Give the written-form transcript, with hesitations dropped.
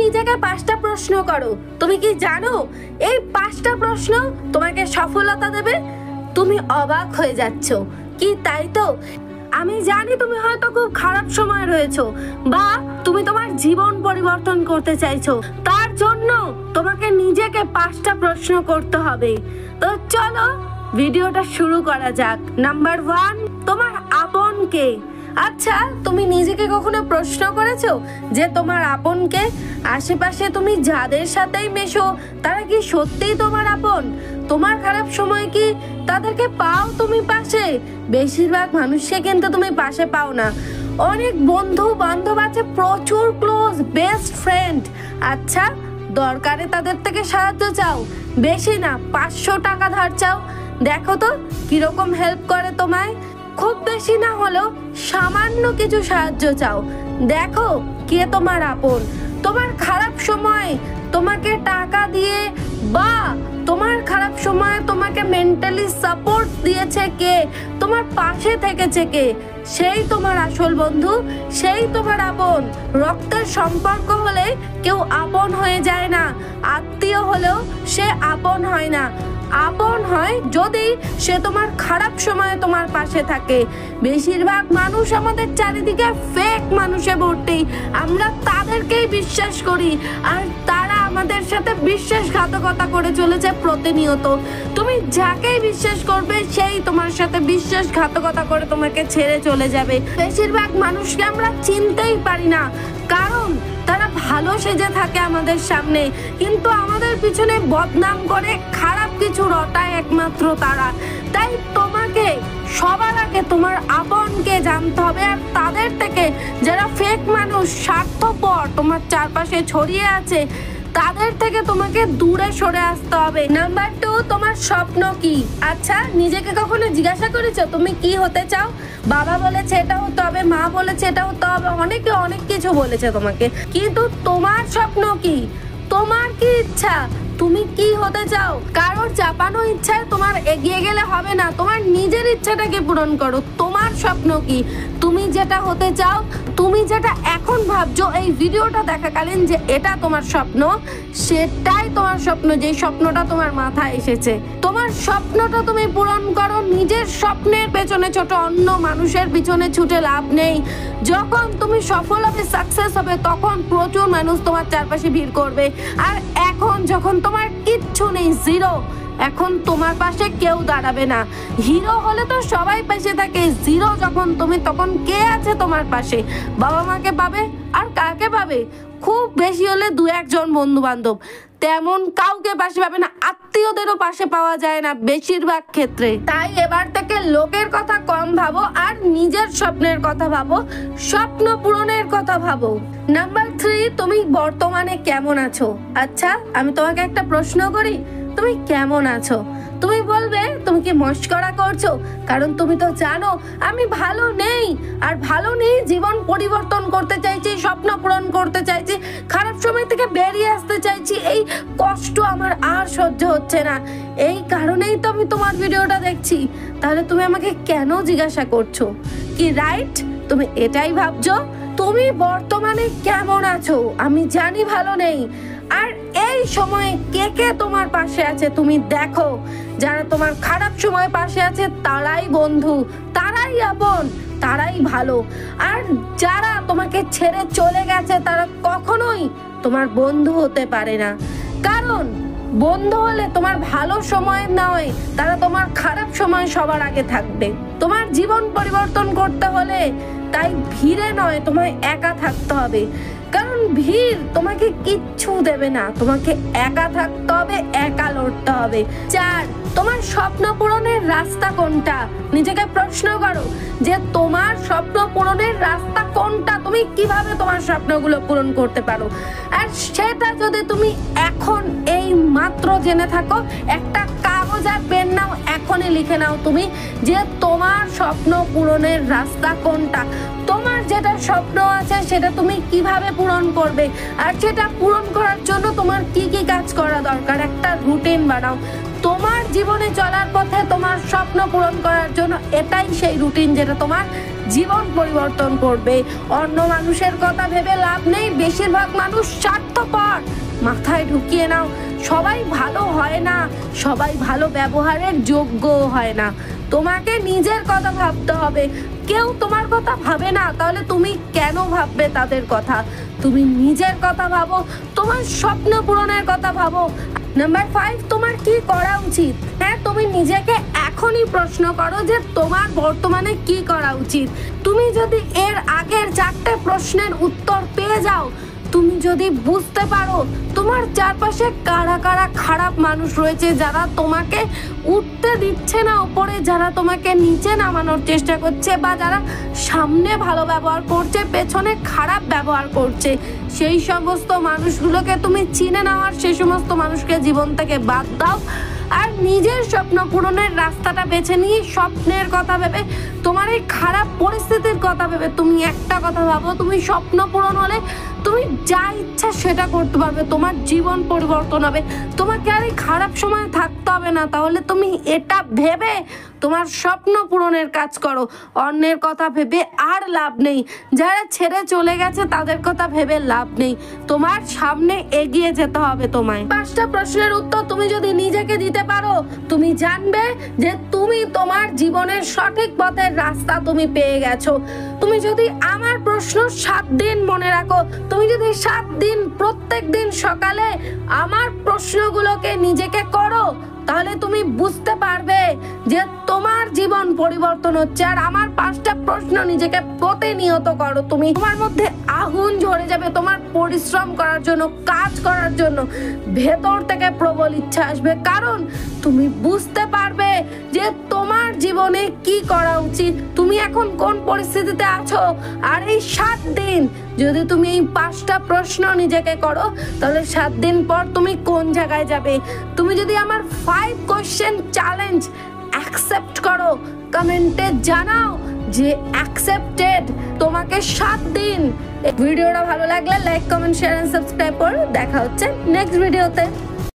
নিজেকে 5টা প্রশ্ন করো, তুমি কি জানো এই 5টা প্রশ্ন তোমাকে সফলতা দেবে? তুমি অবাক হয়ে যাচ্ছ কি, তাই তো? আমি জানি তুমি হয়তো খুব খারাপ সময় রয়েছো, বা তুমি তোমার জীবন পরিবর্তন করতে চাইছো। তার জন্য তোমাকে নিজেকে 5টা প্রশ্ন করতে হবে। তো চলো ভিডিওটা শুরু করা যাক। নাম্বার 1, তোমার আপন কে? আচ্ছা, তুমি নিজেকে কখনো প্রশ্ন করেছো যে তোমার আপন কে? আশেপাশে তুমি যাদের সাথেই মেশো তারা কি সত্যিই তোমার আপন? তোমার খারাপ সময় কি তাদেরকে পাও তুমি পাশে? বেশিরভাগ মানুষকে কিন্তু তুমি পাশে পাও না। অনেক বন্ধু বান্ধব আছে, প্রচুর ক্লোজ বেস্ট ফ্রেন্ড। আচ্ছা, দরকারে তাদের থেকে সাহায্য চাও, বেশি না 500 টাকা ধার চাও, দেখো তো কিরকম হেল্প করে তোমায়। খুব বেশি না হলেও সামান্য কিছু সাহায্য চাও, দেখো কে তোমার আপন। তোমার খারাপ সময় তোমাকে টাকা দিয়ে বা তোমার খারাপ সময় তোমাকে মেন্টালি সাপোর্ট দিয়েছে কে, তোমার পাশে থেকেছে কে, সেই তোমার আসল বন্ধু, সেই তোমার আপন। রক্তের সম্পর্ক হলে কেউ আপন হয়ে যায় না, আত্মীয় হলেও সে আপন হয় না। আপন হয় যদি সে তোমার খারাপ সময়ে তোমার পাশে থাকে। বেশিরভাগ মানুষ আমাদের চারিদিকে ফেক মানুষে ভর্তি, আমরা তাদেরকেই বিশ্বাস করি আর তারা আমাদের সাথে বিশ্বাসঘাতকতা করে চলেছে প্রতিনিয়ত। তুমি যাকেই বিশ্বাস করবে সেই তোমার সাথে বিশ্বাসঘাতকতা করে তোমাকে ছেড়ে চলে যাবে। বেশিরভাগ মানুষকে আমরা চিনতেই পারি না, কারণ তারা ভালো সেজে থাকে আমাদের সামনে, কিন্তু আমাদের পিছনে বদনাম করে খারাপ কিছু রটায় একমাত্র তারা। তাই তোমাকে সবার আগে তোমার আপনকে জানতে হবে, আর তাদের থেকে যারা ফেক মানুষ, স্বার্থপর তোমার চারপাশে ছড়িয়ে আছে, তাদের থেকে তোমাকে দূরে সরে আসতে হবে। নাম্বার 2, তোমার স্বপ্ন কি? আচ্ছা, নিজেকে কখনো জিজ্ঞাসা করেছো তুমি কি হতে চাও? বাবা বলেছে এটা হতে হবে, মা বলেছে এটা হতে হবে, অনেকে অনেক কিছু বলেছে তোমাকে, কিন্তু তোমার স্বপ্ন কি? তোমার কি ইচ্ছা? তুমি কি হতে চাও? কারোর চাপানো ইচ্ছায় তোমার এগিয়ে গেলে হবে না, তোমার নিজের ইচ্ছাটাকে পূরণ করো। তোমার স্বপ্ন কি? তুমি যেটা হতে চাও, তুমি যেটা এখন ভাবছো এই ভিডিওটা দেখাকালীন যে এটা তোমার স্বপ্ন, সেটাই তোমার স্বপ্ন, যে স্বপ্নটা তোমার মাথায় এসেছে। তোমার স্বপ্নটা তুমি পূরণ করো। নিজের স্বপ্নের পেছনে ছোট অন্য মানুষের পিছনে ছুটে লাভ নেই। যখন তুমি সফল হবে, সাকসেস হবে, তখন প্রচুর মানুষ তোমার চারপাশে ভিড় করবে। আর এখন যখন তোমার কিচ্ছু নেই, জিরো, এখন তোমার পাশে কেউ দাঁড়াবে না। হিরো হলে তো সবাই পাশে থাকে, জিরো যখন তুমি, তখন কে আছে তোমার পাশে? বাবা মাকে পাবে, আর কাকে পাবে? খুব বেশি হলে 2-1 জন বন্ধু বান্ধব, তেমন কাউকে পাশে পাবে না। আত্মীয়দেরও পাশে পাওয়া যায় না বেশিরভাগ ক্ষেত্রে। তাই এবার থেকে লোকের কথা কম ভাবো আর নিজের স্বপ্নের কথা ভাবো, স্বপ্ন পূরণের কথা ভাবো। নাম্বার 3, তুমি বর্তমানে কেমন আছো? আচ্ছা, আমি তোমাকে একটা প্রশ্ন করি, তুমি কেমন আছো? তুমি বলবে তুমি কি মস্করা করছো, কারণ তুমি তো জানো আমি ভালো নেই। আর ভালো নেই, জীবন পরিবর্তন করতে চাইছি, স্বপ্ন পূরণ করতে চাইছি, খারাপ সময় থেকে বেরিয়ে আসতে চাইছি, এই কষ্ট আমার আর সহ্য হচ্ছে না, এই কারণেই তো আমি তোমার ভিডিওটা দেখছি। তাহলে তুমি আমাকে কেন জিজ্ঞাসা করছো? কি রাইট? তুমি এটাই ভাবছো? তুমি বর্তমানে কেমন আছো? আমি জানি ভালো নেই। আর এই সময়ে কে কে তোমার পাশে আছে তুমি দেখো। যারা তোমার খারাপ সময় পাশে আছে তারাই বন্ধু, তারাই আপন, তারাই ভালো। আর যারা তোমাকে ছেড়ে চলে গেছে তারা কখনোই তোমার বন্ধু হতে পারে না, কারণ বন্ধু হলে তোমার ভালো সময় নয়, তারা তোমার খারাপ সময় সবার আগে থাকবে। তোমার জীবন পরিবর্তন করতে হলে তাই ভিড়ে নয়, তোমায় একা থাকতে হবে, কারণ ভিড় তোমাকে কিচ্ছু দেবে না, তোমাকে একা থাকতে হবে, একা লড়তে হবে। 4, তোমার স্বপ্ন পূরণের রাস্তা কোনটা? নিজেকে প্রশ্ন করো যে তোমার স্বপ্ন পূরণের রাস্তা কোনটা, তুমি কিভাবে তোমার স্বপ্নগুলো পূরণ করতে পারো। আর সেটা যদি তুমি এখন এই মাত্র জেনে থাকো, একটা কাগজ আর পেন নাও, এখনই লিখে নাও তুমি যে তোমার স্বপ্ন পূরণের রাস্তা কোনটা। তোমার যেটা স্বপ্ন আছে সেটা তুমি কিভাবে পূরণ করবে, আর সেটা পূরণ করার জন্য তোমার কি কি কাজ করা দরকার, একটা রুটিন বানাও। তোমার জীবনে চলার পথে তোমার স্বপ্ন পূরণ করার জন্য এটাই সেই রুটিন যেটা তোমার জীবন পরিবর্তন করবে। অন্য মানুষের কথা ভেবে লাভ নেই, বেশিরভাগ মানুষ স্বার্থপর। মাথায় ঢুকিয়ে নাও, সবাই ভালো হয় না, সবাই ভালো ব্যবহারের যোগ্য হয় না। তোমাকে নিজের কথা ভাবতে হবে। কেউ তোমার কথা ভাবে না, তাহলে তুমি কেন ভাববে তাদের কথা? তুমি নিজের কথা ভাবো, তোমার স্বপ্ন পূরণের কথা ভাবো। নাম্বার 5, তোমার কি করা উচিত? হ্যাঁ, তুমি নিজেকে এখনই প্রশ্ন করো যে তোমার বর্তমানে কি করা উচিত। তুমি যদি এর আগের 4টে প্রশ্নের উত্তর পেয়ে যাও, তুমি যদি বুঝতে পারো তোমার চারপাশে কারা কারা খারাপ মানুষ রয়েছে, যারা তোমাকে উঠতে দিচ্ছে না উপরে, যারা তোমাকে নিচে নামানোর চেষ্টা করছে, বা যারা সামনে ভালো ব্যবহার করছে পেছনে খারাপ ব্যবহার করছে, সেই সমস্ত মানুষগুলোকে তুমি চিনে নাও আর সেই সমস্ত মানুষকে জীবন থেকে বাদ দাও। আর নিজের স্বপ্ন পূরণের রাস্তাটা বেছে নিয়ে স্বপ্নের কথা ভেবে, তোমার এই খারাপ পরিস্থিতির কথা ভেবে তুমি একটা কথা ভাবো, তুমি স্বপ্ন পূরণ হলে তুমি যা ইচ্ছা সেটা করতে পারবে, তোমার জীবন পরিবর্তন হবে, তোমাকে আর এই খারাপ সময় থাকতে হবে না। তাহলে তুমি এটা ভেবে তোমার স্বপ্ন পূরণের কাজ করো। অন্যের কথা ভেবে আর লাভ নেই, যারা ছেড়ে চলে গেছে তাদের কথা ভেবে লাভ নেই, তোমার সামনে এগিয়ে যেতে হবে। তোমায় 5টা প্রশ্নের উত্তর তুমি যদি নিজেকে দিতে পারো, তুমি জানবে যে তুমি তোমার জীবনের সঠিক পথের রাস্তা তুমি পেয়ে গেছো। তুমি যদি আমার প্রশ্ন 7 দিন মনে রাখো, তুমি যদি 7 দিন প্রত্যেক দিন সকালে আমার প্রশ্নগুলোকে নিজেকে করো, তাহলে তুমি বুঝতে পারবে যে তোমার জীবন পরিবর্তন হচ্ছে। আর আমার 5টা প্রশ্ন নিজেকে প্রতিনিয়ত করো, তুমি তোমার মধ্যে আগুন ঝরে যাবে, তোমার পরিশ্রম করার জন্য, কাজ করার জন্য ভেতর থেকে প্রবল ইচ্ছা আসবে, কারণ তুমি বুঝতে পারবে যে তোমার জীবনে কি করা উচিত, তুমি এখন কোন পরিস্থিতিতে আছো। আর এই 7 দিন যদি তুমি এই 5টা প্রশ্ন নিজেকে করো, তাহলে 7 দিন পর তুমি কোন জায়গায় যাবে। তুমি যদি আমার 5 কোয়েশ্চেন চ্যালেঞ্জ অ্যাকসেপ্ট করো, কমেন্টে জানাও যে অ্যাকসেপ্টেড। তোমাকে 7 দিন। ভিডিওটা ভালো লাগলে like, comment, share and subscribe করো। দেখা হচ্ছে নেক্সট ভিডিওতে।